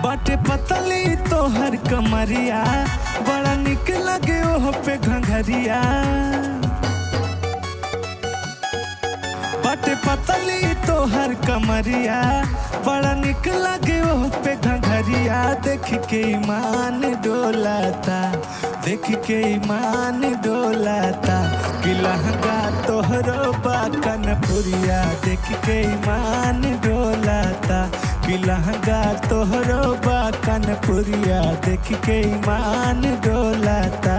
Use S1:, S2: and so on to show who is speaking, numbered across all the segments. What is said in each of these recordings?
S1: बाटे पतली तोहर कमरिया, बड़ा निक लगे ओह पे घंघरिया। बाटे पतली तोहर कमरिया, बड़ा निक लगे ओह पे घंघरिया। देख के ईमान डोलाता, देख के ईमान डोलाता, कि लहंगा तोहरो बा कनपुरिया। देख के ईमान डोलाता, कि लहंगा तोहरो बा कनपुरिया। देख के ईमान डोलाता।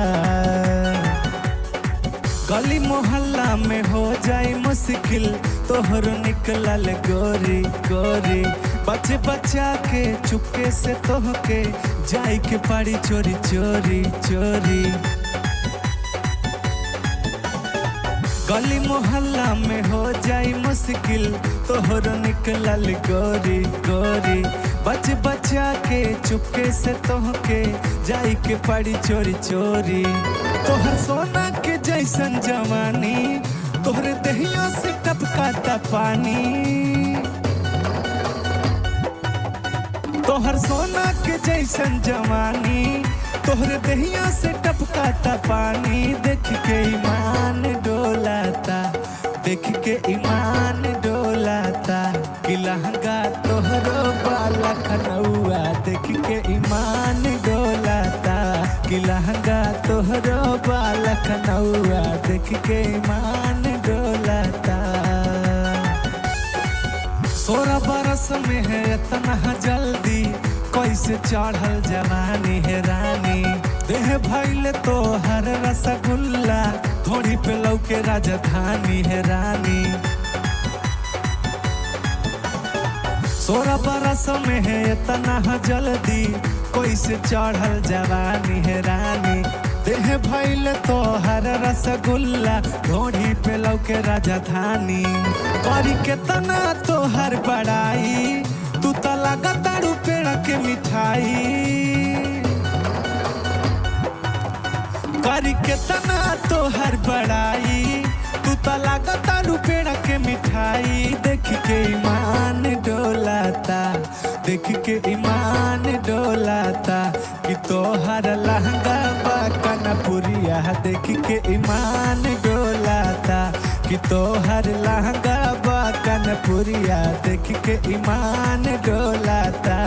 S1: गली मोहल्ला में हो जाए मुश्किल तोहरो निकलल गोरी गोरी। बच्चे बच्चा के चुपके से तोहके जाई के पड़ी चोरी चोरी चोरी। गली मोहल्ला में हो जाए मुश्किल तोहरो निकलल गोरी गोरी। बच्चे बच्चा के चुपके से तोहके जाई के पड़ी चोरी चोरी। तोहर सोना के जैसन जवानी, तोहरे दहिया से टपकाता पानी। तोहर सोना के जैसन जवानी, तोहरे दहिया से टपकाता पानी। देख के ईमान डोलाता, देख के ईमान डोलाता, कि लहंगा तोहरो बाला खनौआ। देख के ईमान डोलाता, कि लहंगा तोहरो बाला खनौआ। देख के ईमान डोलाता। 16 बरस में है इतना जल्दी, कैसे चढ़ल जवानी है रानी। देह भइल तो हर रसगुल्ला, थोड़ी पे लौके राजधानी है रानी। 16 बरस में है इतना जल्दी, कैसे चढ़ल जवानी है रानी। देह भइल तो हर रसगुल्ला, ढोढ़ी पे लौके राजधानी। करी के तना तो हर बड़ाई, तू तो लगता रुपया के मिठाई। करी के तना तो हर बड़ाई, तू तो लगता रुपया के मिठाई। देख के ईमान डोलाता, देख के ईमान डोलाता, कि तोहर लहंगा बा कनपुरिया। देख के ईमान डोलाता, कि तोहर लहंगा बा कनपुरिया। देख के ईमान डोलाता।